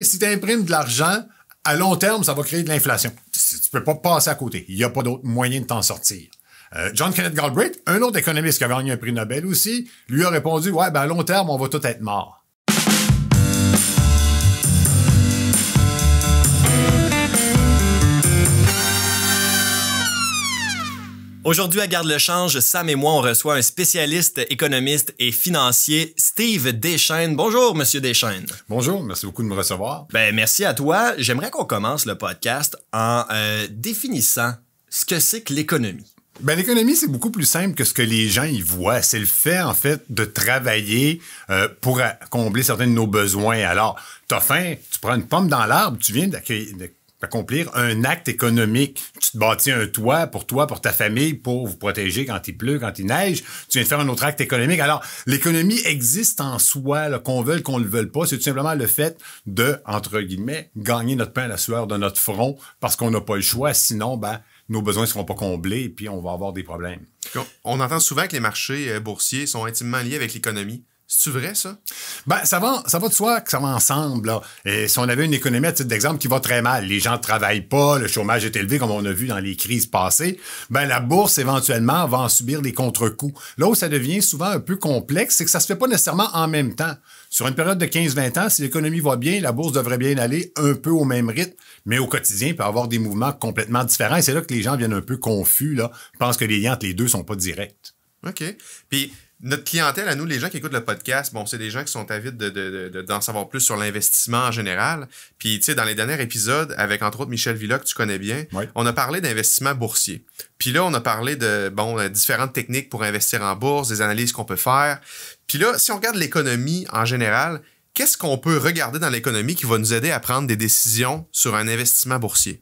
Si tu imprimes de l'argent, à long terme, ça va créer de l'inflation. Tu peux pas passer à côté. Il n'y a pas d'autre moyen de t'en sortir. John Kenneth Galbraith, un autre économiste qui a gagné un prix Nobel aussi, lui a répondu, ouais, ben à long terme, on va tous être morts. Aujourd'hui, à Garde le change, Sam et moi, on reçoit un spécialiste économiste et financier, Steve Deschênes. Bonjour, Monsieur Deschênes. Bonjour, merci beaucoup de me recevoir. Ben, merci à toi. J'aimerais qu'on commence le podcast en définissant ce que c'est que l'économie. Ben, l'économie, c'est beaucoup plus simple que ce que les gens y voient. C'est le fait, en fait, de travailler pour combler certains de nos besoins. Alors, t'as faim, tu prends une pomme dans l'arbre, tu viens d'accomplir un acte économique. Tu te bâtis un toit, pour ta famille, pour vous protéger quand il pleut, quand il neige. Tu viens de faire un autre acte économique. Alors, l'économie existe en soi, là, qu'on veuille, qu'on ne le veuille pas. C'est tout simplement le fait de, entre guillemets, gagner notre pain à la sueur de notre front parce qu'on n'a pas le choix. Sinon, nos besoins ne seront pas comblés et puis on va avoir des problèmes. On entend souvent que les marchés boursiers sont intimement liés avec l'économie. C'est-tu vrai, ça? Ben, ça va de soi que ça va ensemble, là. Et si on avait une économie, à titre d'exemple, qui va très mal, les gens ne travaillent pas, le chômage est élevé, comme on a vu dans les crises passées, ben, la bourse, éventuellement, va en subir des contre-coups. Là où ça devient souvent un peu complexe, c'est que ça se fait pas nécessairement en même temps. Sur une période de 15-20 ans, si l'économie va bien, la bourse devrait bien aller un peu au même rythme, mais au quotidien, il peut y avoir des mouvements complètement différents. Et c'est là que les gens viennent un peu confus, là. Ils pensent que les liens entre les deux sont pas directs. OK. Puis, notre clientèle, à nous, les gens qui écoutent le podcast, bon, c'est des gens qui sont avides d'en savoir plus sur l'investissement en général. Puis, tu sais, dans les derniers épisodes, avec entre autres Michel Villa, que tu connais bien, oui, on a parlé d'investissement boursier. Puis là, on a parlé de, différentes techniques pour investir en bourse, des analyses qu'on peut faire. Puis là, si on regarde l'économie en général, qu'est-ce qu'on peut regarder dans l'économie qui va nous aider à prendre des décisions sur un investissement boursier?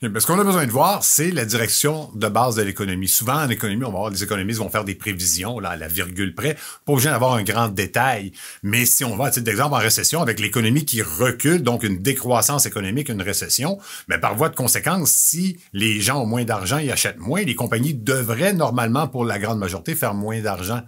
Ce qu'on a besoin de voir, c'est la direction de base de l'économie. Souvent, en économie, on va voir les économistes vont faire des prévisions, là, à la virgule près, pas obligé d'avoir un grand détail. Mais si on va, à titre d'exemple, en récession, avec l'économie qui recule, donc une décroissance économique, une récession, mais par voie de conséquence, si les gens ont moins d'argent, ils achètent moins, les compagnies devraient normalement, pour la grande majorité, faire moins d'argent.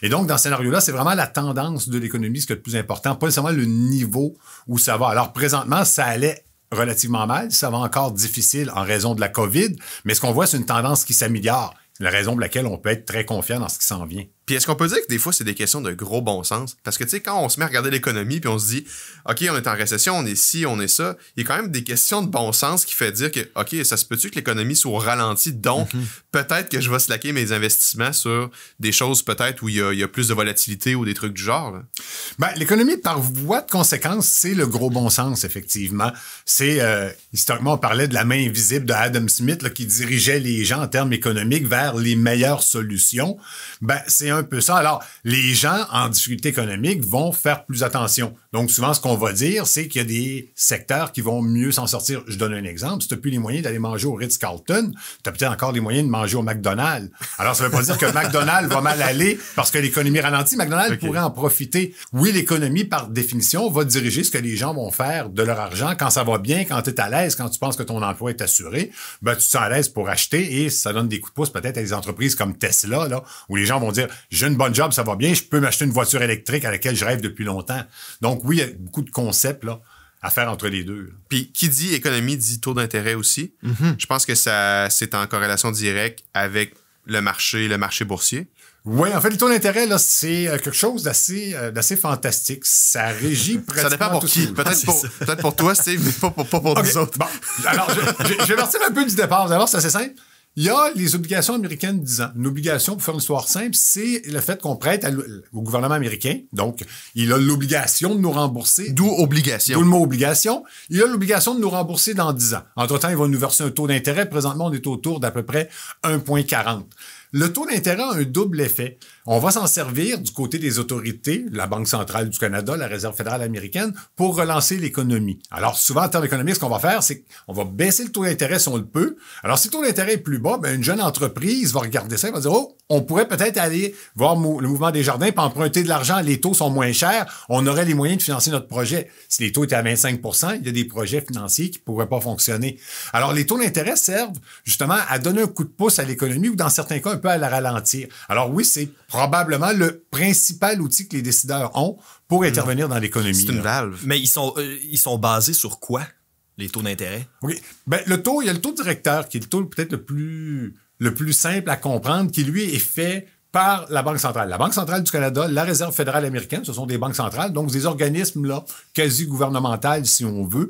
Et donc, dans ce scénario-là, c'est vraiment la tendance de l'économie, ce qui est le plus important, pas nécessairement le niveau où ça va. Alors, présentement, ça allait relativement mal. Ça va encore difficile en raison de la COVID, mais ce qu'on voit, c'est une tendance qui s'améliore. La raison pour laquelle on peut être très confiant dans ce qui s'en vient. Puis est-ce qu'on peut dire que des fois, c'est des questions de gros bon sens? Parce que, tu sais, quand on se met à regarder l'économie puis on se dit, OK, on est en récession, on est ci, on est ça, il y a quand même des questions de bon sens qui fait dire que, OK, ça se peut-tu que l'économie soit au ralenti? Donc, peut-être que je vais slacker mes investissements sur des choses peut-être où il y a plus de volatilité ou des trucs du genre, là. Ben, l'économie, par voie de conséquence, c'est le gros bon sens, effectivement. C'est, historiquement, on parlait de la main invisible de Adam Smith, là, qui dirigeait les gens en termes économiques vers les meilleures solutions. Ben, c'est un peu ça. Alors, les gens en difficulté économique vont faire plus attention. Donc, souvent, ce qu'on va dire, c'est qu'il y a des secteurs qui vont mieux s'en sortir. Je donne un exemple. Si tu n'as plus les moyens d'aller manger au Ritz-Carlton, tu as peut-être encore les moyens de manger au McDonald's. Alors, ça ne veut pas dire que McDonald's va mal aller parce que l'économie ralentit. McDonald's pourrait en profiter. Oui, l'économie, par définition, va diriger ce que les gens vont faire de leur argent quand ça va bien, quand tu es à l'aise, quand tu penses que ton emploi est assuré. Ben, tu te sens à l'aise pour acheter et ça donne des coups de pouce peut-être à des entreprises comme Tesla, là, où les gens vont dire, j'ai une bonne job, ça va bien, je peux m'acheter une voiture électrique à laquelle je rêve depuis longtemps. Donc oui, il y a beaucoup de concepts là, à faire entre les deux. Puis qui dit économie dit taux d'intérêt aussi. Je pense que ça c'est en corrélation directe avec le marché boursier. Oui, en fait, le taux d'intérêt, là, c'est quelque chose d'assez fantastique. Ça régit pratiquement. Ça dépend pour qui. Peut-être pour toi, Steve, mais pas pour nous autres. Bon, alors, je vais partir un peu du départ. D'abord, c'est assez simple. Il y a les obligations américaines de 10 ans. Une obligation, pour faire une histoire simple, c'est le fait qu'on prête au gouvernement américain. Donc, il a l'obligation de nous rembourser. D'où obligation. D'où le mot obligation. Il a l'obligation de nous rembourser dans 10 ans. Entre-temps, il va nous verser un taux d'intérêt. Présentement, on est autour d'à peu près 1,40. Le taux d'intérêt a un double effet. On va s'en servir du côté des autorités, la Banque centrale du Canada, la Réserve fédérale américaine, pour relancer l'économie. Alors, souvent, en termes économiques, ce qu'on va faire, c'est qu'on va baisser le taux d'intérêt si on le peut. Alors, si le taux d'intérêt est plus bas, ben, une jeune entreprise va regarder ça et va dire « Oh, on pourrait peut-être aller voir le mouvement des jardins puis emprunter de l'argent. Les taux sont moins chers. On aurait les moyens de financer notre projet. Si les taux étaient à 25 %, il y a des projets financiers qui pourraient pas fonctionner. Alors, les taux d'intérêt servent justement à donner un coup de pouce à l'économie ou dans certains cas, un peu à la ralentir. Alors oui, c'est probablement le principal outil que les décideurs ont pour intervenir dans l'économie. C'est une valve. Mais ils sont basés sur quoi, les taux d'intérêt? Oui. Ben, il y a le taux directeur qui est le taux peut-être le plus simple à comprendre, qui lui est fait par la Banque centrale. La Banque centrale du Canada, la Réserve fédérale américaine, ce sont des banques centrales, donc des organismes là quasi gouvernementaux, si on veut,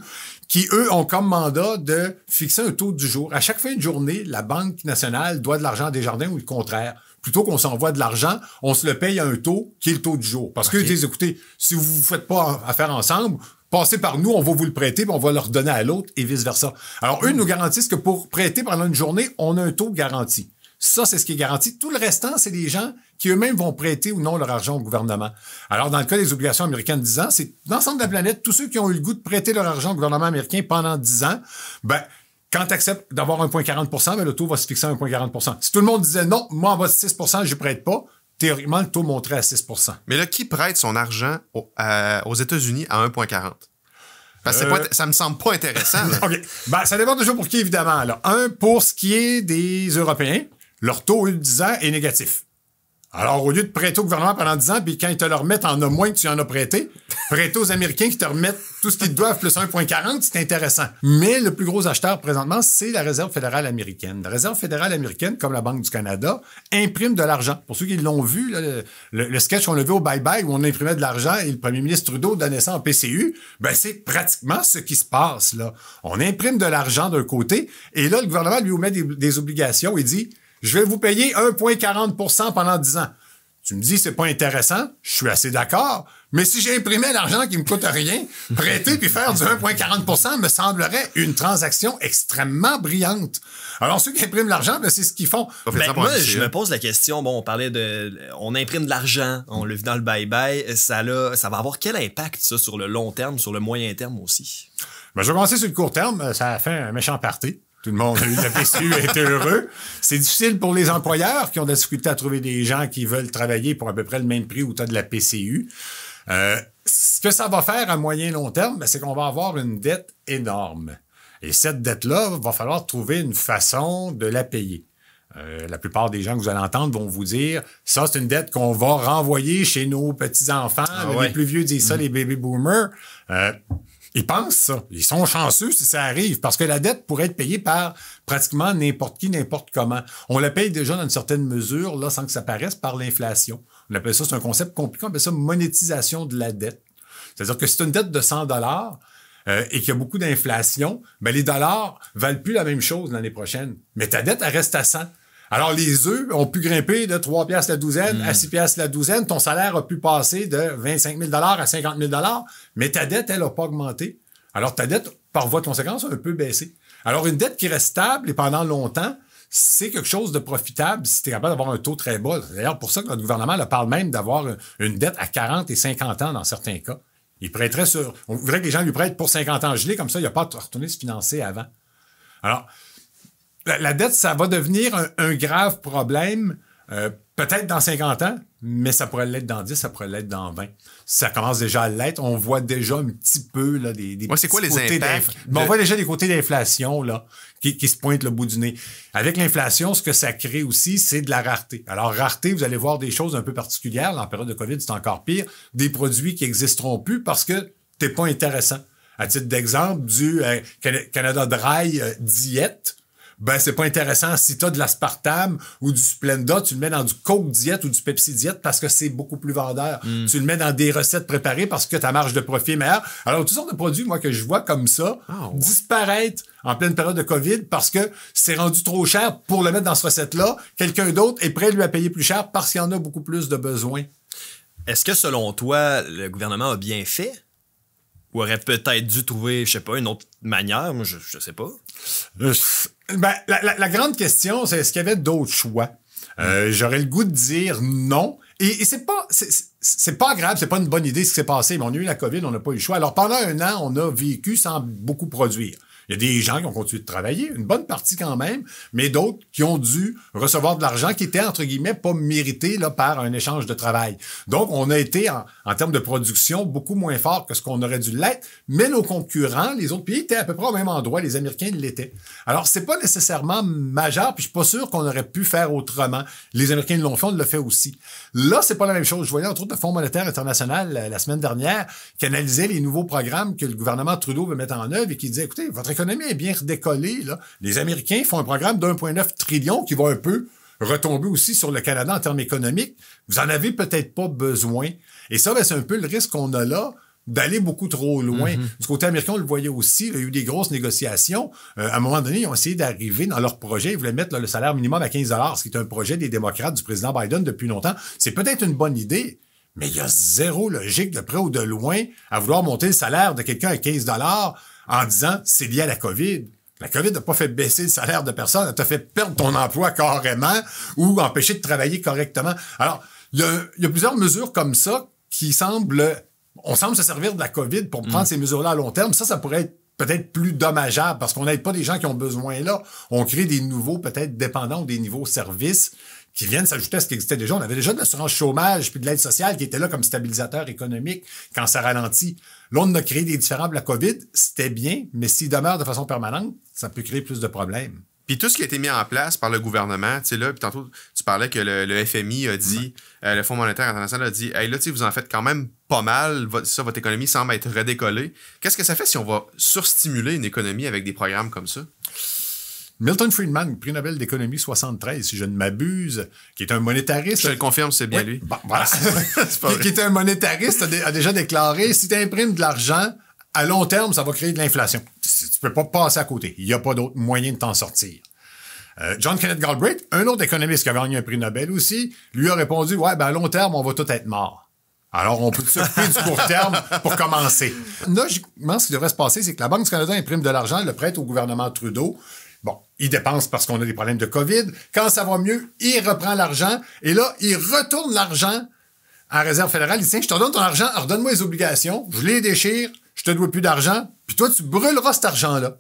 qui, eux, ont comme mandat de fixer un taux du jour. À chaque fin de journée, la Banque nationale doit de l'argent à Desjardins ou le contraire. Plutôt qu'on s'envoie de l'argent, on se le paye à un taux qui est le taux du jour. Parce qu'ils disent, écoutez, si vous ne faites pas affaire ensemble, passez par nous, on va vous le prêter, puis on va le redonner à l'autre, et vice-versa. Alors, eux nous garantissent que pour prêter pendant une journée, on a un taux garanti. Ça, c'est ce qui est garanti. Tout le restant, c'est des gens qui eux-mêmes vont prêter ou non leur argent au gouvernement. Alors, dans le cas des obligations américaines de 10 ans, c'est l'ensemble de la planète, tous ceux qui ont eu le goût de prêter leur argent au gouvernement américain pendant 10 ans, ben, quand tu acceptes d'avoir 1,40 %, ben, le taux va se fixer à 1,40 %. Si tout le monde disait non, moi, en bas de 6 % je ne prête pas, théoriquement, le taux monterait à 6 %. Mais là, qui prête son argent aux États-Unis à 1,40 %? Parce que ça me semble pas intéressant. OK. Ben, ça dépend toujours pour qui, évidemment. Là. Pour ce qui est des Européens, leur taux, au lieu de 10 ans, est négatif. Alors, au lieu de prêter au gouvernement pendant 10 ans, puis quand ils te le remettent, en as moins que tu en as prêté, prêter aux Américains qui te remettent tout ce qu'ils te doivent plus 1,40, c'est intéressant. Mais le plus gros acheteur présentement, c'est la Réserve fédérale américaine. La Réserve fédérale américaine, comme la Banque du Canada, imprime de l'argent. Pour ceux qui l'ont vu, là, le sketch qu'on a vu au bye-bye où on imprimait de l'argent et le premier ministre Trudeau donnait ça en PCU, ben c'est pratiquement ce qui se passe là. On imprime de l'argent d'un côté et là, le gouvernement lui met des obligations et dit « Je vais vous payer 1,40 % pendant 10 ans. » Tu me dis, c'est pas intéressant, je suis assez d'accord, mais si j'imprimais l'argent qui me coûte rien, prêter puis faire du 1,40 % me semblerait une transaction extrêmement brillante. Alors, ceux qui impriment l'argent, ben, c'est ce qu'ils font. Ben, moi, je me pose la question, bon, on imprime de l'argent, on le vit dans le bye-bye, ça va avoir quel impact, ça, sur le long terme, sur le moyen terme aussi? Ben, je vais commencer sur le court terme, ça a fait un méchant party. Tout le monde a eu de la PCU et était heureux. C'est difficile pour les employeurs qui ont de la difficulté à trouver des gens qui veulent travailler pour à peu près le même prix où tu as de la PCU. Ce que ça va faire à moyen long terme, ben, c'est qu'on va avoir une dette énorme. Et cette dette-là, va falloir trouver une façon de la payer. La plupart des gens que vous allez entendre vont vous dire « Ça, c'est une dette qu'on va renvoyer chez nos petits-enfants. Les plus vieux disent ça, les baby boomers. Ils pensent ça. Ils sont chanceux si ça arrive, parce que la dette pourrait être payée par pratiquement n'importe qui, n'importe comment. On la paye déjà dans une certaine mesure, là, sans que ça paraisse, par l'inflation. On appelle ça, c'est un concept compliqué, on appelle ça monétisation de la dette. C'est-à-dire que si c'est une dette de 100 $ et qu'il y a beaucoup d'inflation, ben les dollars valent plus la même chose l'année prochaine. Mais ta dette, elle reste à 100. Alors, les œufs ont pu grimper de 3 piastres la douzaine à 6 piastres la douzaine. Ton salaire a pu passer de 25 000 $ à 50 000 $, mais ta dette, elle n'a pas augmenté. Alors, ta dette, par voie de conséquence, a un peu baissé. Alors, une dette qui reste stable et pendant longtemps, c'est quelque chose de profitable si tu es capable d'avoir un taux très bas. C'est d'ailleurs pour ça que notre gouvernement parle même d'avoir une dette à 40 et 50 ans dans certains cas. Il prêterait on voudrait que les gens lui prêtent pour 50 ans gelés, comme ça, il n'y a pas à retourner se financer avant. Alors, la dette, ça va devenir un grave problème, peut-être dans 50 ans, mais ça pourrait l'être dans 10, ça pourrait l'être dans 20. Ça commence déjà à l'être. On voit déjà un petit peu là, des c'est quoi les impacts? On voit déjà des côtés d'inflation là, qui se pointent le bout du nez. Avec l'inflation, ce que ça crée aussi, c'est de la rareté. Alors, rareté, vous allez voir des choses un peu particulières. Là, en période de COVID, c'est encore pire. Des produits qui n'existeront plus parce que t'es pas intéressant. À titre d'exemple, du Canada Dry Diète, ben c'est pas intéressant. Si t'as de l'aspartame ou du Splenda, tu le mets dans du Coke Diète ou du Pepsi Diète parce que c'est beaucoup plus vendeur. Tu le mets dans des recettes préparées parce que ta marge de profit est meilleure. Alors, toutes sortes de produits, moi, que je vois comme ça, disparaître en pleine période de COVID parce que c'est rendu trop cher pour le mettre dans cette recette-là. Quelqu'un d'autre est prêt, lui, à payer plus cher parce qu'il y en a beaucoup plus de besoin. Est-ce que, selon toi, le gouvernement a bien fait? Ou aurait peut-être dû trouver, je sais pas, une autre manière? Moi, je sais pas. Ben, la grande question, c'est est-ce qu'il y avait d'autres choix? J'aurais le goût de dire non. Et c'est pas agréable, c'est pas une bonne idée ce qui s'est passé. Mais on a eu la COVID, on n'a pas eu le choix. Alors, pendant un an, on a vécu sans beaucoup produire. Il y a des gens qui ont continué de travailler, une bonne partie quand même, mais d'autres qui ont dû recevoir de l'argent qui était, entre guillemets, pas mérité là, par un échange de travail. Donc, on a été, en termes de production, beaucoup moins fort que ce qu'on aurait dû l'être, mais nos concurrents, les autres pays, étaient à peu près au même endroit. Les Américains l'étaient. Alors, c'est pas nécessairement majeur, puis je suis pas sûr qu'on aurait pu faire autrement. Les Américains l'ont fait, on le fait aussi. Là, c'est pas la même chose. Je voyais, entre autres, le Fonds monétaire international la semaine dernière qui analysait les nouveaux programmes que le gouvernement Trudeau veut mettre en œuvre et qui disait, écoutez, votre économie est bien redécollée, là. Les Américains font un programme d'1,9 trillion qui va un peu retomber aussi sur le Canada en termes économiques. Vous en avez peut-être pas besoin. Et ça, ben, c'est un peu le risque qu'on a là d'aller beaucoup trop loin. Du côté américain, on le voyait aussi. Il y a eu des grosses négociations. À un moment donné, ils ont essayé d'arriver dans leur projet. Ils voulaient mettre là, le salaire minimum à 15 $, ce qui est un projet des démocrates du président Biden depuis longtemps. C'est peut-être une bonne idée, mais il y a zéro logique de près ou de loin à vouloir monter le salaire de quelqu'un à 15 $ en disant c'est lié à la COVID. La COVID n'a pas fait baisser le salaire de personne, elle t'a fait perdre ton emploi carrément ou empêcher de travailler correctement. Alors, il y a plusieurs mesures comme ça qui semblent... On semble se servir de la COVID pour prendre ces mesures-là à long terme. Ça pourrait être peut-être plus dommageable parce qu'on n'aide pas des gens qui ont besoin là. On crée des nouveaux, peut-être dépendants ou des nouveaux services qui viennent s'ajouter à ce qui existait déjà. On avait déjà de l'assurance chômage puis de l'aide sociale qui était là comme stabilisateur économique quand ça ralentit. Là, on a créé des différents pour la COVID. C'était bien, mais s'il demeure de façon permanente, ça peut créer plus de problèmes. Puis tout ce qui a été mis en place par le gouvernement, tu sais, là, puis tantôt, tu parlais que le FMI a dit, le Fonds monétaire international a dit, hey, là, tu sais, vous en faites quand même pas mal, votre économie semble être redécollée. Qu'est-ce que ça fait si on va surstimuler une économie avec des programmes comme ça? Milton Friedman, prix Nobel d'économie 73, si je ne m'abuse, qui est un monétariste. Je te le confirme, c'est bien lui. Bon, voilà. Qui est un monétariste, a déjà déclaré, si tu imprimes de l'argent, à long terme, ça va créer de l'inflation. Tu peux pas passer à côté. Il n'y a pas d'autre moyen de t'en sortir. John Kenneth Galbraith, un autre économiste qui a gagné un prix Nobel aussi, lui a répondu, ouais, ben à long terme, on va tous être morts. Alors, on peut s'occuper du court terme pour commencer. Logiquement, ce qui devrait se passer, c'est que la Banque du Canada imprime de l'argent, le prête au gouvernement Trudeau. Bon, il dépense parce qu'on a des problèmes de COVID. Quand ça va mieux, il reprend l'argent et là, il retourne l'argent en réserve fédérale. Il dit, tiens, je te donne ton argent, redonne-moi les obligations, je les déchire, je te dois plus d'argent, puis toi, tu brûleras cet argent-là.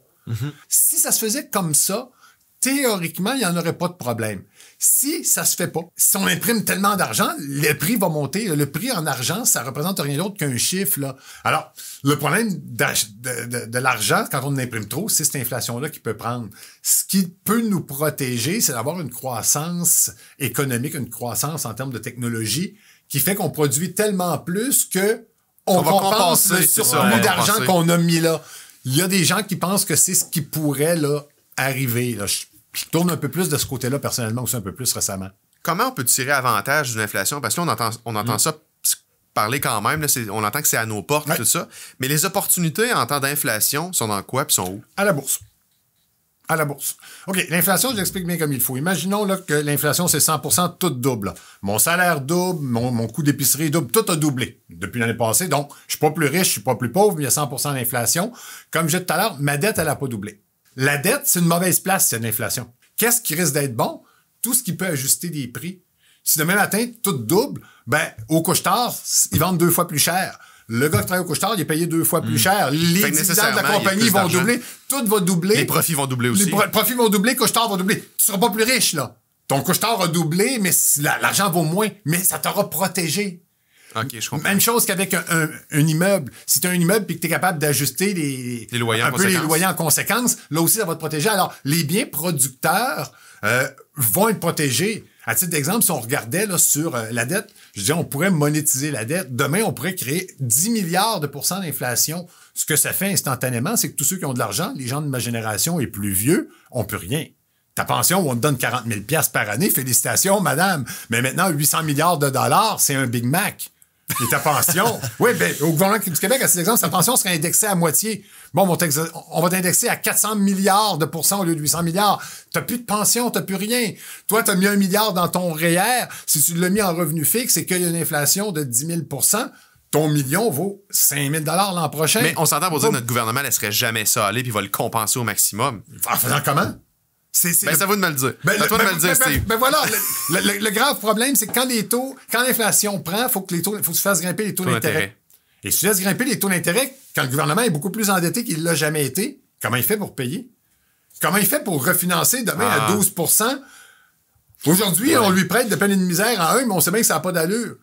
Si ça se faisait comme ça, théoriquement, il n'y en aurait pas de problème. Si ça se fait pas, si on imprime tellement d'argent, le prix va monter. Le prix en argent, ça représente rien d'autre qu'un chiffre, là. Alors, le problème de l'argent, quand on imprime trop, c'est cette inflation-là qui peut prendre. Ce qui peut nous protéger, c'est d'avoir une croissance économique, une croissance en termes de technologie, qui fait qu'on produit tellement plus que on va compenser le surplus d'argent qu'on a mis là. Il y a des gens qui pensent que c'est ce qui pourrait là arriver. Là. Je tourne un peu plus de ce côté-là personnellement aussi un peu plus récemment. Comment on peut tirer avantage d'une inflation? Parce que là, on entend ça parler quand même. Là, on entend que c'est à nos portes, tout ça. Mais les opportunités en temps d'inflation sont dans quoi puis sont où? À la bourse. À la bourse. OK, l'inflation, je l'explique bien comme il faut. Imaginons là, que l'inflation, c'est 100%, tout double. Mon salaire double, mon coût d'épicerie double, tout a doublé depuis l'année passée. Donc, je suis pas plus riche, je suis pas plus pauvre, mais il y a 100% d'inflation. Comme je disais tout à l'heure, ma dette, elle a pas doublé. La dette, c'est une mauvaise place, c'est l'inflation. Qu'est-ce qui risque d'être bon? Tout ce qui peut ajuster des prix. Si demain matin, tout double, ben, au couche-tard, ils vendent 2 fois plus cher. Le gars qui travaille au couche-tard, il est payé 2 fois plus cher. Les dividendes de la compagnie vont doubler. Tout va doubler. Les profits vont doubler aussi. Les profits vont doubler, couche-tard va doubler. Tu seras pas plus riche, là. Ton couche-tard a doublé, mais l'argent vaut moins. Mais ça t'aura protégé. OK, je comprends. Même chose qu'avec un immeuble. Si tu as un immeuble et que tu es capable d'ajuster les loyers en conséquence, là aussi, ça va te protéger. Alors, les biens producteurs vont être protégés. À titre d'exemple, si on regardait là, sur la dette, je disais, on pourrait monétiser la dette. Demain, on pourrait créer 10 milliards de % d'inflation. Ce que ça fait instantanément, c'est que tous ceux qui ont de l'argent, les gens de ma génération et plus vieux, on peut rien. Ta pension, où on te donne 40 000 $ par année, félicitations, madame. Mais maintenant, 800 milliards de dollars, c'est un Big Mac. Et ta pension, oui, ben, au gouvernement du Québec, à cet exemple, sa pension serait indexée à moitié. Bon, on va t'indexer à 400 milliards de % au lieu de 800 milliards. T'as plus de pension, t'as plus rien. Toi, t'as mis 1 milliard dans ton REER. Si tu l'as mis en revenu fixe et qu'il y a une inflation de 10 000 %, ton million vaut 5 000 $ l'an prochain. Mais on s'entend pour dire que notre gouvernement ne laisserait jamais ça aller puis va le compenser au maximum. En faisant comment? Ben, ça va de me le dire. C'est à toi de me le dire, Steve. Ben voilà, le grave problème, c'est que quand l'inflation prend, faut que tu fasses grimper les taux d'intérêt. Et si tu laisses grimper les taux d'intérêt, quand le gouvernement est beaucoup plus endetté qu'il l'a jamais été, comment il fait pour payer? Comment il fait pour refinancer demain à 12 %? Aujourd'hui, on lui prête de peine et de misère en 1, mais on sait bien que ça n'a pas d'allure.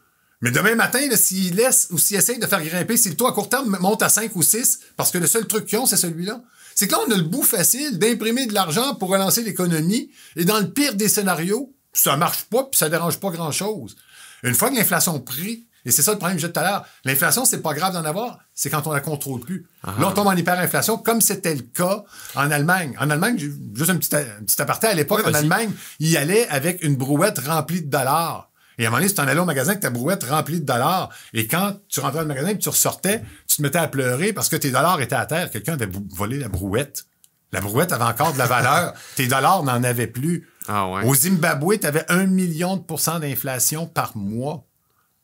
Mais demain matin, là, s'il laisse ou s'il essaye de faire grimper, si le taux à court terme monte à 5 ou 6, parce que le seul truc qu'ils ont, c'est celui-là. C'est que là, on a le bout facile d'imprimer de l'argent pour relancer l'économie. Et dans le pire des scénarios, ça marche pas puis ça dérange pas grand-chose. Une fois que l'inflation prie, et c'est ça le problème que j'ai dit tout à l'heure, l'inflation, c'est pas grave d'en avoir, c'est quand on la contrôle plus. Là, on tombe en hyperinflation, comme c'était le cas en Allemagne. En Allemagne, juste un petit aparté, à l'époque, en Allemagne, il allait avec une brouette remplie de dollars. Et à un moment donné, tu t'en allais au magasin avec ta brouette remplie de dollars. Et quand tu rentrais dans le magasin et tu ressortais, tu te mettais à pleurer parce que tes dollars étaient à terre. Quelqu'un avait volé la brouette. La brouette avait encore de la valeur. Tes dollars n'en avaient plus. Ah ouais. Au Zimbabwe, tu avais 1 million de % d'inflation par mois.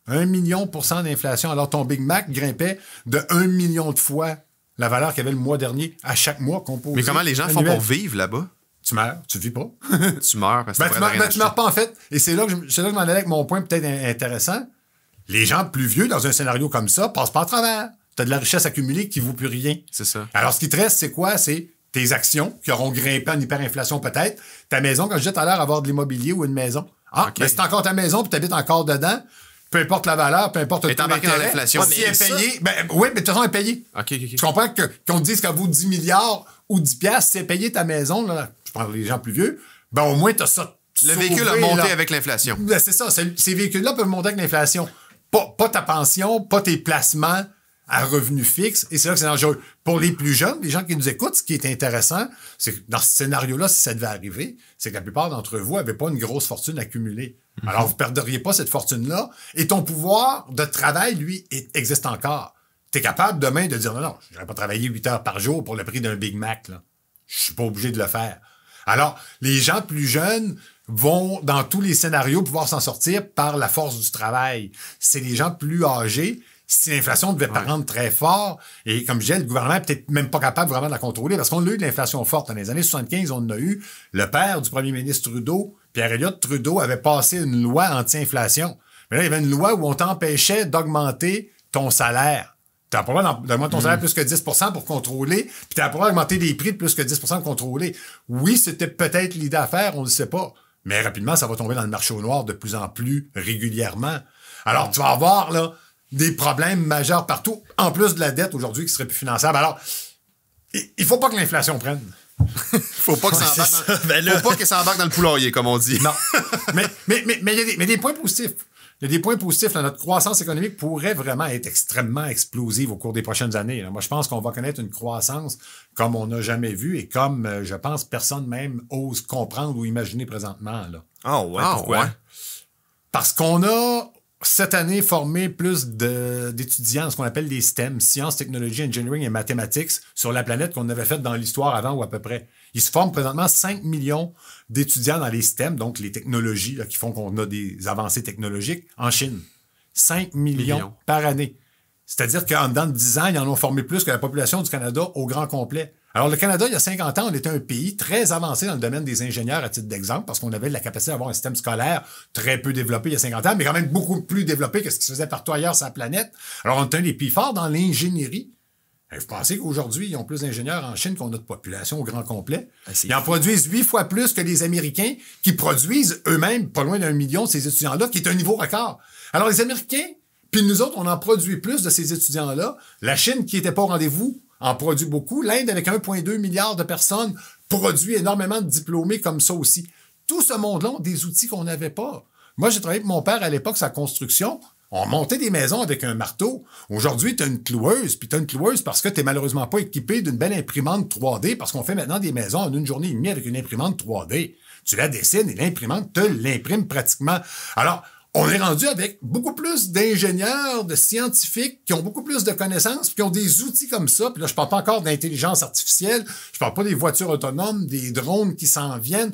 1 million de % d'inflation. Alors, ton Big Mac grimpait de 1 million de fois la valeur qu'il y avait le mois dernier à chaque mois composé. Mais comment les gens font pour vivre là-bas? Tu meurs, tu vis pas. Tu meurs parce que tu meurs pas en fait. Et c'est là que je m'en allais avec mon point peut-être intéressant. Les gens plus vieux, dans un scénario comme ça, passent pas à travers. Tu as de la richesse accumulée qui vaut plus rien. C'est ça. Alors, ce qui te reste, c'est quoi? C'est tes actions qui auront grimpé en hyperinflation peut-être. Ta maison, comme je disais tout à l'heure, avoir de l'immobilier ou une maison. Ah, okay. Ben, c'est encore ta maison puis tu habites encore dedans. Peu importe la valeur, peu importe le taux d'intérêt. Dans l'inflation. Si elle est payée, oui, mais de toute façon, elle est payée. Okay. Tu comprends qu'on te dise qu'elle vaut 10 milliards ou 10 piastres, si elle est payée ta maison, là, je parle des gens plus vieux, ben au moins, tu as ça. Le véhicule a monté avec l'inflation. Ben, c'est ça. Ces véhicules-là peuvent monter avec l'inflation. Pas ta pension, pas tes placements à revenu fixe. Et c'est là que c'est dangereux. Pour les plus jeunes, les gens qui nous écoutent, ce qui est intéressant, c'est que dans ce scénario-là, si ça devait arriver, c'est que la plupart d'entre vous n'avaient pas une grosse fortune accumulée. Alors, vous ne perdriez pas cette fortune-là. Et ton pouvoir de travail, lui, existe encore. Tu es capable demain de dire, non, je n'aurais pas travaillé 8 heures par jour pour le prix d'un Big Mac. Là. Je suis pas obligé de le faire. Alors, les gens plus jeunes vont, dans tous les scénarios, pouvoir s'en sortir par la force du travail. C'est les gens plus âgés. Si l'inflation devait prendre très fort, et comme je disais, le gouvernement n'est peut-être même pas capable vraiment de la contrôler, parce qu'on a eu de l'inflation forte. Dans les années 75, on en a eu. Le père du premier ministre Trudeau, Pierre Elliott Trudeau, avait passé une loi anti-inflation. Mais là, il y avait une loi où on t'empêchait d'augmenter ton salaire. Tu n'as pas le droit d'augmenter ton salaire plus que 10 % pour contrôler, puis tu n'as pas le droit d'augmenter les prix de plus que 10 % pour contrôler. Oui, c'était peut-être l'idée à faire, on ne le sait pas. Mais rapidement, ça va tomber dans le marché au noir de plus en plus régulièrement. Alors, tu vas avoir là des problèmes majeurs partout, en plus de la dette aujourd'hui qui serait plus finançable. Alors, il faut pas que l'inflation prenne. Faut pas que ça embarque dans le poulailler, comme on dit. Non. mais il y a des points positifs. Il y a des points positifs. Là, notre croissance économique pourrait vraiment être extrêmement explosive au cours des prochaines années. Là. Moi, je pense qu'on va connaître une croissance comme on n'a jamais vu et comme, je pense, personne même ose comprendre ou imaginer présentement. Là. Pourquoi? Ouais. Parce qu'on a cette année formé plus d'étudiants, ce qu'on appelle les STEM, sciences, technologies, engineering et mathématiques, sur la planète qu'on avait fait dans l'histoire avant ou à peu près. Il se forme présentement 5 millions d'étudiants dans les STEM, donc les technologies là, qui font qu'on a des avancées technologiques en Chine. 5 millions par année. C'est-à-dire qu'en dedans de 10 ans, ils en ont formé plus que la population du Canada au grand complet. Alors, le Canada, il y a 50 ans, on était un pays très avancé dans le domaine des ingénieurs, à titre d'exemple, parce qu'on avait la capacité d'avoir un système scolaire très peu développé il y a 50 ans, mais quand même beaucoup plus développé que ce qui se faisait partout ailleurs sur la planète. Alors, on était un des pays forts dans l'ingénierie. Et vous pensez qu'aujourd'hui, ils ont plus d'ingénieurs en Chine qu'on a de population au grand complet? Ils en produisent 8 fois plus que les Américains, qui produisent eux-mêmes pas loin d'1 million de ces étudiants-là, qui est un niveau record. Alors, les Américains, puis nous autres, on en produit plus de ces étudiants-là. La Chine, qui était pas au rendez-vous, en produit beaucoup. L'Inde, avec 1,2 milliard de personnes, produit énormément de diplômés comme ça aussi. Tout ce monde-là ont des outils qu'on n'avait pas. Moi, j'ai travaillé avec mon père à l'époque sur la construction. On montait des maisons avec un marteau. Aujourd'hui, tu as une cloueuse, puis tu as une cloueuse parce que tu n'es malheureusement pas équipé d'une belle imprimante 3D, parce qu'on fait maintenant des maisons en 1 journée et demie avec une imprimante 3D. Tu la dessines et l'imprimante te l'imprime pratiquement. Alors, on est rendu avec beaucoup plus d'ingénieurs, de scientifiques qui ont beaucoup plus de connaissances, qui ont des outils comme ça. Puis là, je parle pas encore d'intelligence artificielle, je parle pas des voitures autonomes, des drones qui s'en viennent.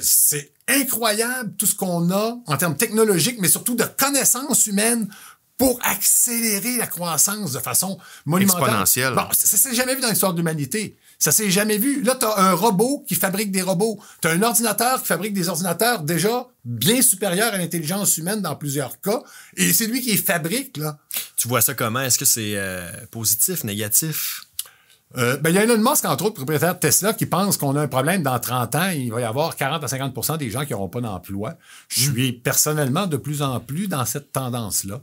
C'est incroyable tout ce qu'on a en termes technologiques, mais surtout de connaissances humaines pour accélérer la croissance de façon monumentale. Exponentielle. Bon, ça s'est jamais vu dans l'histoire de l'humanité. Ça s'est jamais vu. Là, t'as un robot qui fabrique des robots. T'as un ordinateur qui fabrique des ordinateurs déjà bien supérieurs à l'intelligence humaine dans plusieurs cas. Et c'est lui qui les fabrique, là. Tu vois ça comment? Est-ce que c'est positif, négatif? Il y a Elon Musk, entre autres, propriétaire de Tesla, qui pense qu'on a un problème dans 30 ans. Il va y avoir 40 à 50 des gens qui n'auront pas d'emploi. Je suis personnellement de plus en plus dans cette tendance-là.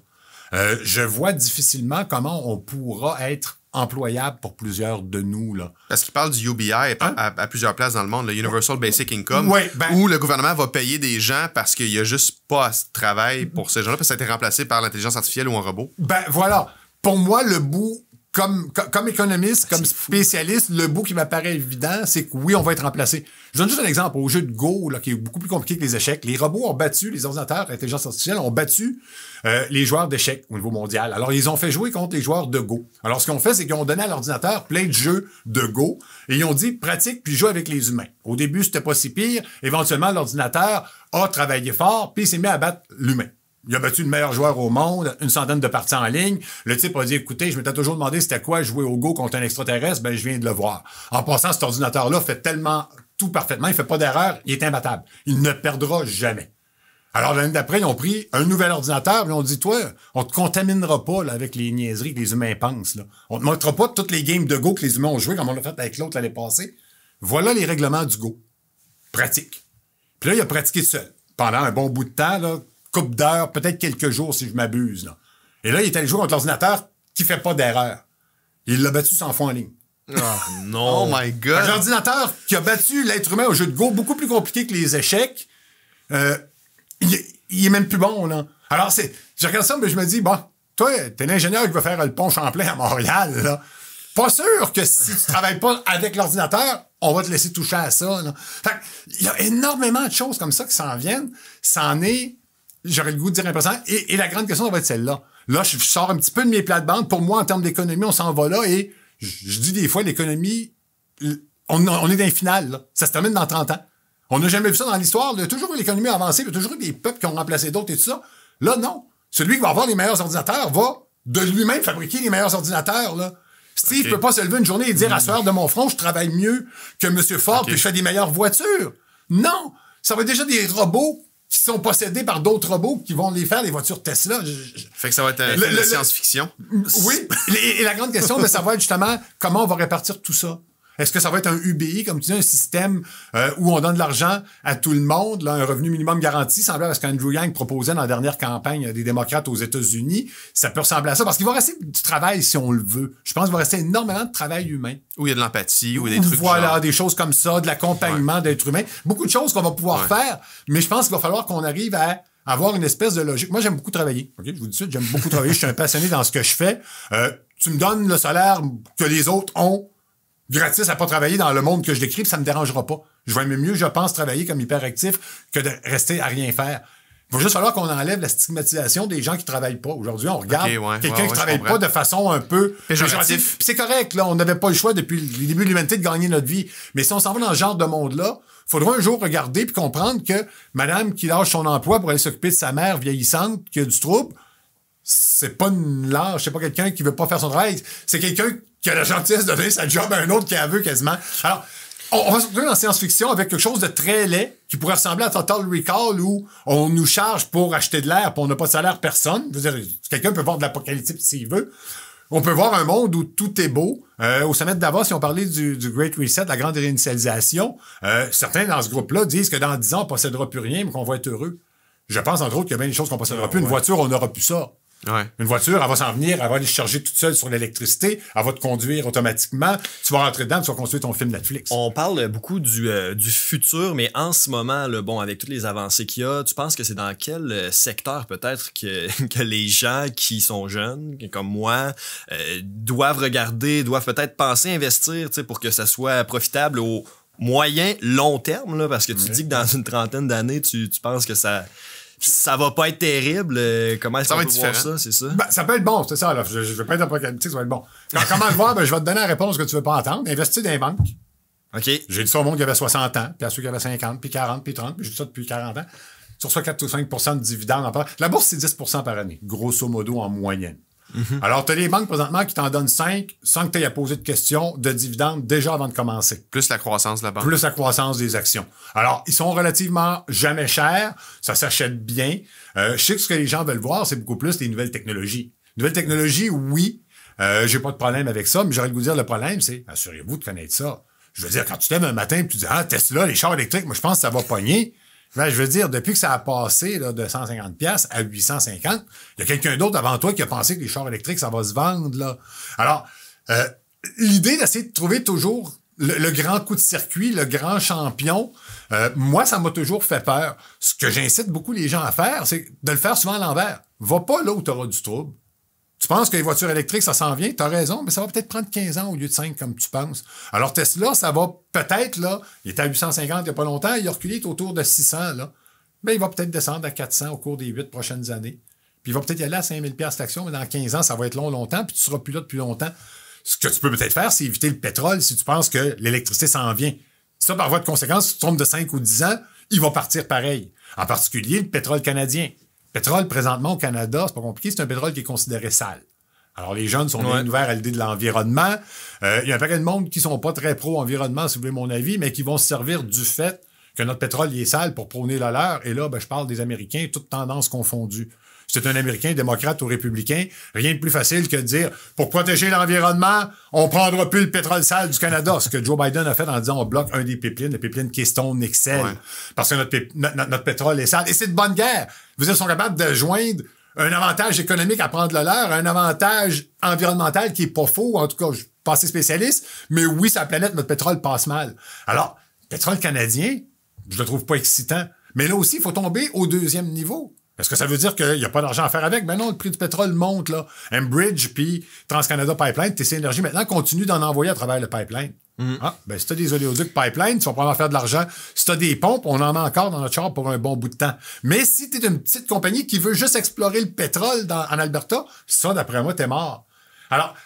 Je vois difficilement comment on pourra être employable pour plusieurs de nous, là. Parce qu'il parle du UBI à plusieurs places dans le monde, le Universal Basic Income, Ouais, où le gouvernement va payer des gens parce qu'il n'y a juste pas assez de travail pour ces gens-là, parce que ça a été remplacé par l'intelligence artificielle ou un robot. Voilà. Pour moi, le bout, comme économiste, comme spécialiste, le bout qui m'apparaît évident, c'est que oui, on va être remplacé. Je donne juste un exemple. Au jeu de Go, là, qui est beaucoup plus compliqué que les échecs, les robots ont battu, les ordinateurs, l'intelligence artificielle ont battu les joueurs d'échecs au niveau mondial. Alors, ils ont fait jouer contre les joueurs de Go. Alors, ce qu'ils ont fait, c'est qu'ils ont donné à l'ordinateur plein de jeux de Go et ils ont dit pratique puis joue avec les humains. Au début, c'était pas si pire. Éventuellement, l'ordinateur a travaillé fort puis il s'est mis à battre l'humain. Il a battu le meilleur joueur au monde, une centaine de parties en ligne. Le type a dit, écoutez, je m'étais toujours demandé c'était quoi jouer au Go contre un extraterrestre, ben je viens de le voir. En passant, cet ordinateur-là fait tellement tout parfaitement, il fait pas d'erreur, il est imbattable. Il ne perdra jamais. Alors, l'année d'après, ils ont pris un nouvel ordinateur, puis ils ont dit, toi, on te contaminera pas là, avec les niaiseries que les humains pensent. Là. On te montrera pas toutes les games de Go que les humains ont joué, comme on l'a fait avec l'autre l'année passée. Voilà les règlements du Go. Pratique. Puis là, il a pratiqué seul. Pendant un bon bout de temps, là, couple d'heures, peut-être quelques jours si je m'abuse. Là. Et là, il est allé jouer contre l'ordinateur qui fait pas d'erreur. Il l'a battu 100 fois en ligne. Oh non. Oh my God. L'ordinateur qui a battu l'être humain au jeu de Go, beaucoup plus compliqué que les échecs, il est même plus bon, là. Alors, je regarde ça, mais je me dis, bon, toi, t'es l'ingénieur qui va faire le pont Champlain à Montréal, là. Pas sûr que si tu travailles pas avec l'ordinateur, on va te laisser toucher à ça, là. Fait il y a énormément de choses comme ça qui s'en viennent. C'en est, j'aurais le goût de dire impressionnant. Et la grande question, ça va être celle-là. Là, je sors un petit peu de mes plates-bandes. Pour moi, en termes d'économie, on s'en va là. Et je dis des fois, l'économie, on est dans les finales, là. Ça se termine dans 30 ans. On n'a jamais vu ça dans l'histoire. Il y a toujours eu l'économie avancée. Il y a toujours eu des peuples qui ont remplacé d'autres et tout ça. Là, non. Celui qui va avoir les meilleurs ordinateurs va de lui-même fabriquer les meilleurs ordinateurs, là. Steve peut pas se lever une journée et dire à soeur de mon front, je travaille mieux que M. Ford puis je fais des meilleures voitures. Non. Ça va être déjà des robots qui sont possédés par d'autres robots qui vont les faire, les voitures Tesla. Fait que ça va être un film de science-fiction. Oui. Et la grande question, ça va être justement comment on va répartir tout ça. Est-ce que ça va être un UBI, comme tu dis, un système où on donne de l'argent à tout le monde, là, un revenu minimum garanti, semblable à ce qu'Andrew Yang proposait dans la dernière campagne des démocrates aux États-Unis? Ça peut ressembler à ça, parce qu'il va rester du travail si on le veut. Je pense qu'il va rester énormément de travail humain. Où il y a de l'empathie, ou des trucs voilà, genre. des choses comme ça, de l'accompagnement d'êtres humains. Beaucoup de choses qu'on va pouvoir faire, mais je pense qu'il va falloir qu'on arrive à avoir une espèce de logique. Moi, j'aime beaucoup travailler. Ok, je vous dis tout de suite, j'aime beaucoup travailler. Je suis un passionné dans ce que je fais. Tu me donnes le salaire que les autres ont gratis à pas travailler dans le monde que je décris, puis ça me dérangera pas. Je vais aimer mieux, je pense, travailler comme hyperactif que de rester à rien faire. Il va juste falloir qu'on enlève la stigmatisation des gens qui travaillent pas. Aujourd'hui, on regarde quelqu'un qui travaille pas de façon un peu péjorative. Puis c'est correct, là, on n'avait pas le choix depuis le début de l'humanité de gagner notre vie. Mais si on s'en va dans ce genre de monde-là, faudra un jour regarder puis comprendre que madame qui lâche son emploi pour aller s'occuper de sa mère vieillissante, qui a du trouble, c'est pas une lâche, c'est pas quelqu'un qui veut pas faire son travail, c'est quelqu'un qui a la gentillesse de donner sa job à un autre qui la veut quasiment. Alors, on va se retrouver dans science-fiction avec quelque chose de très laid qui pourrait ressembler à Total Recall où on nous charge pour acheter de l'air puis on n'a pas de salaire personne. Je veux dire, quelqu'un peut voir de l'apocalypse s'il veut. On peut voir un monde où tout est beau. Au sommet de Davos, ils ont parlé du Great Reset, la grande réinitialisation. Certains dans ce groupe-là disent que dans 10 ans, on possédera plus rien mais qu'on va être heureux. Je pense, entre autres, qu'il y a bien des choses qu'on possédera plus. Une voiture, on n'aura plus ça. Ouais. Une voiture, elle va s'en venir, elle va aller se charger toute seule sur l'électricité, elle va te conduire automatiquement, tu vas rentrer dedans, tu vas construire ton film Netflix. On parle beaucoup du futur, mais en ce moment, là, bon, avec toutes les avancées qu'il y a, tu penses que c'est dans quel secteur peut-être que les gens qui sont jeunes, comme moi, doivent regarder, doivent peut-être penser investir, tu sais, pour que ça soit profitable au moyen, long terme, là, parce que tu dis que dans une trentaine d'années, tu penses que ça va pas être terrible. Comment est-ce qu'on peut voir ça, c'est ça? Ben, ça peut être bon, c'est ça. Là. Je veux pas être apocalyptique, ça va être bon. Comment le voir? Ben, je vais te donner la réponse que tu veux pas entendre. Investir dans les banques. OK. J'ai dit ça au monde qui avait 60 ans, puis à ceux qui avaient 50, puis 40, puis 30, puis j'ai dit ça depuis 40 ans. Tu reçois 4 ou 5 de dividendes. La bourse, c'est 10 par année, grosso modo en moyenne. Alors, tu as les banques présentement qui t'en donnent 5 sans que tu aies à poser de questions de dividendes déjà avant de commencer. Plus la croissance de la banque. Plus la croissance des actions. Alors, ils sont relativement jamais chers. Ça s'achète bien. Je sais que ce que les gens veulent voir, c'est beaucoup plus les nouvelles technologies. Nouvelles technologies, oui. j'ai pas de problème avec ça, mais j'aurais le goût de dire, le problème, c'est, assurez-vous de connaître ça. Je veux dire, quand tu t'aimes un matin et tu dis, Tesla, les chars électriques, moi, je pense que ça va pogner. Ben, je veux dire, depuis que ça a passé là, de 150$ à 850, il y a quelqu'un d'autre avant toi qui a pensé que les chars électriques, ça va se vendre. Là. Alors, l'idée d'essayer de trouver toujours le grand coup de circuit, le grand champion, moi, ça m'a toujours fait peur. Ce que j'incite beaucoup les gens à faire, c'est de le faire souvent à l'envers. Va pas là où tu auras du trouble. Tu penses que les voitures électriques, ça s'en vient, tu as raison, mais ça va peut-être prendre 15 ans au lieu de 5 comme tu penses. Alors Tesla, ça va peut-être, là, il était à 850 il n'y a pas longtemps, il a reculé, il est autour de 600, là. Ben, il va peut-être descendre à 400 au cours des 8 prochaines années. Puis il va peut-être y aller à 5000$ l'action, mais dans 15 ans, ça va être longtemps, puis tu seras plus là depuis longtemps. Ce que tu peux peut-être faire, c'est éviter le pétrole si tu penses que l'électricité s'en vient. Ça, par voie de conséquence, si tu tombes de 5 ou 10 ans, il va partir pareil. En particulier, le pétrole canadien. Le pétrole, présentement, au Canada, c'est pas compliqué, c'est un pétrole qui est considéré sale. Alors, les jeunes sont bien ouverts à l'idée de l'environnement. Il y a un paquet de monde qui sont pas très pro-environnement, si vous voulez mon avis, mais qui vont se servir du fait que notre pétrole il est sale pour prôner la leur. Et là, je parle des Américains, toutes tendances confondues. C'est un Américain, démocrate ou républicain, rien de plus facile que de dire, pour protéger l'environnement, on prendra plus le pétrole sale du Canada. Ce que Joe Biden a fait en disant, on bloque un des pipelines, le pipeline Keystone XL, parce que notre pétrole est sale. Et c'est de bonne guerre. Ils sont capables de joindre un avantage économique à prendre le leur, un avantage environnemental qui est pas faux, en tout cas, je suis pas assez spécialiste, mais oui, sur la planète, notre pétrole passe mal. Alors, pétrole canadien, je le trouve pas excitant. Mais là aussi, il faut tomber au deuxième niveau. Est-ce que ça veut dire qu'il n'y a pas d'argent à faire avec? Ben non, le prix du pétrole monte, là. Enbridge puis TransCanada Pipeline, TC Énergie, maintenant, continue d'en envoyer à travers le pipeline. Si t'as des oléoducs pipeline, tu vas probablement faire de l'argent. Si t'as des pompes, on en a encore dans notre char pour un bon bout de temps. Mais si t'es une petite compagnie qui veut juste explorer le pétrole en Alberta, ça, d'après moi, t'es mort. Alors,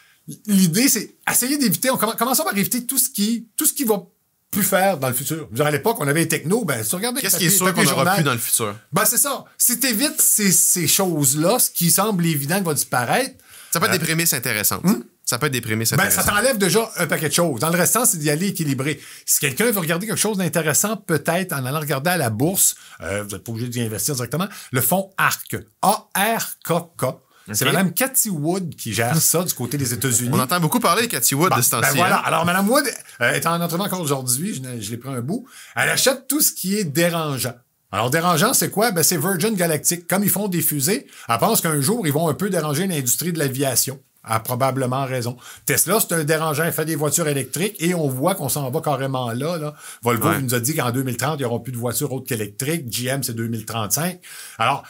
l'idée, c'est essayer d'éviter, commençons par éviter tout ce qui va plus faire dans le futur. À l'époque, on avait les technos, si tu regardais... Qu'est-ce qui est sûr qu'on n'aura plus dans le futur? C'est ça. Si t'évites ces choses-là, ce qui semble évident qui va disparaître... Ça peut être des prémices intéressantes. Ça peut être des prémices intéressantes. Ça t'enlève déjà un paquet de choses. Dans le restant, c'est d'y aller équilibré. Si quelqu'un veut regarder quelque chose d'intéressant, peut-être en allant regarder à la bourse, vous n'êtes pas obligé d'y investir directement, le fonds ARK. A-R-K-K. C'est Mme Cathy Wood qui gère ça du côté des États-Unis. On entend beaucoup parler de Cathy Wood de ce temps-ci. Voilà. Alors, Mme Wood est en entraînement encore aujourd'hui. Je l'ai pris un bout. Elle achète tout ce qui est dérangeant. Alors, dérangeant, c'est quoi? C'est Virgin Galactic. Comme ils font des fusées, elle pense qu'un jour, ils vont un peu déranger l'industrie de l'aviation. Elle a probablement raison. Tesla, c'est un dérangeant. Elle fait des voitures électriques et on voit qu'on s'en va carrément là. Volvo nous a dit qu'en 2030, il n'y aura plus de voitures autres qu'électriques. GM, c'est 2035. Alors,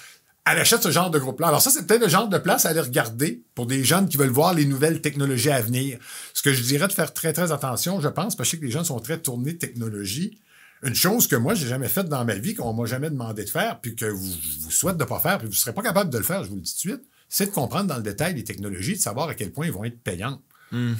elle achète ce genre de groupe-là. Alors ça, c'est peut-être le genre de place à aller regarder pour des jeunes qui veulent voir les nouvelles technologies à venir. Ce que je dirais de faire très, très attention, je pense, parce que je sais que les jeunes sont très tournés de technologie. Une chose que moi, j'ai jamais faite dans ma vie, qu'on m'a jamais demandé de faire, puis que je vous souhaite de pas faire, puis vous serez pas capable de le faire, je vous le dis tout de suite, c'est de comprendre dans le détail les technologies, de savoir à quel point ils vont être payantes.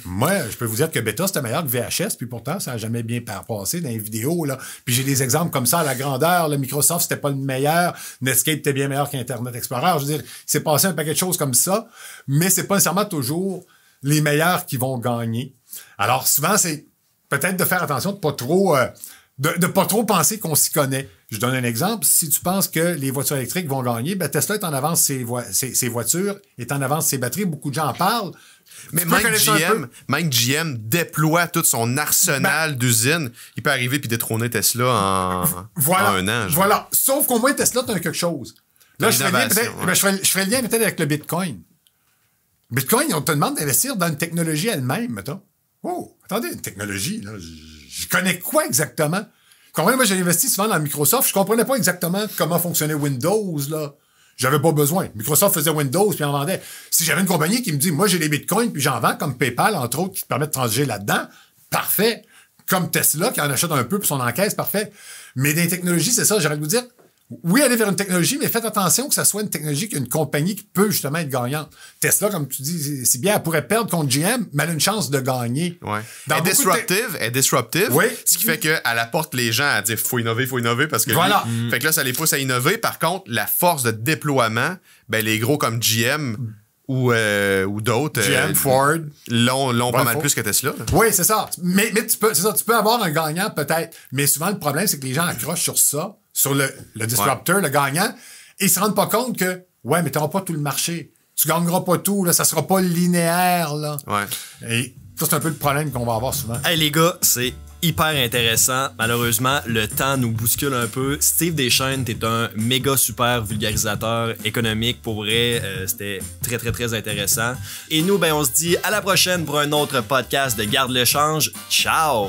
Moi, je peux vous dire que Beta, c'était meilleur que VHS, puis pourtant, ça n'a jamais bien passé dans les vidéos, là. Puis j'ai des exemples comme ça à la grandeur. Le Microsoft, c'était pas le meilleur. Netscape était bien meilleur qu'Internet Explorer. Je veux dire, c'est passé un paquet de choses comme ça, mais c'est pas nécessairement toujours les meilleurs qui vont gagner. Alors, souvent, c'est peut-être de faire attention de pas trop... de pas trop penser qu'on s'y connaît. Je donne un exemple. Si tu penses que les voitures électriques vont gagner, Tesla est en avance ses voitures, est en avance ses batteries. Beaucoup de gens en parlent. Mais Mike GM déploie tout son arsenal d'usines. Il peut arriver puis détrôner Tesla en un an. Voilà. Sauf qu'au moins, Tesla, t'as quelque chose. Là, je ferais le lien peut-être avec le Bitcoin. Bitcoin, on te demande d'investir dans une technologie elle-même, mettons. Oh, attendez, une technologie, là, je connais quoi exactement? Comprenez, moi, j'ai investi souvent dans Microsoft. Je comprenais pas exactement comment fonctionnait Windows, là. J'avais pas besoin. Microsoft faisait Windows puis en vendait. Si j'avais une compagnie qui me dit, moi, j'ai des bitcoins puis j'en vends, comme PayPal, entre autres, qui te permet de transiger là-dedans, parfait. Comme Tesla, qui en achète un peu pour son encaisse, parfait. Mais dans les technologies, c'est ça, j'aurais de vous dire, oui, aller vers une technologie, mais faites attention que ça soit une technologie qui a une compagnie qui peut justement être gagnante. Tesla, comme tu dis, c'est bien, elle pourrait perdre contre GM, mais elle a une chance de gagner. Ouais. Elle est disruptive. Oui. Ce qui fait qu'elle apporte les gens à dire faut innover parce que voilà. Fait que là, ça les pousse à innover. Par contre, la force de déploiement, les gros comme GM ou d'autres. GM, Ford. L'ont pas mal plus que Tesla. Là. Oui, c'est ça. Mais tu peux avoir un gagnant peut-être. Mais souvent, le problème, c'est que les gens accrochent sur ça, sur le disruptor, le gagnant, et ils se rendent pas compte que, mais t'auras pas tout le marché. tu gagneras pas tout, là, ça sera pas linéaire, là. Ouais. Et ça, c'est un peu le problème qu'on va avoir souvent. Hey les gars, c'est hyper intéressant. Malheureusement, le temps nous bouscule un peu. Steve Deschênes, t'es un méga super vulgarisateur économique. Pour vrai, c'était très, très, très intéressant. Et nous, ben, on se dit à la prochaine pour un autre podcast de Garde le change. Ciao!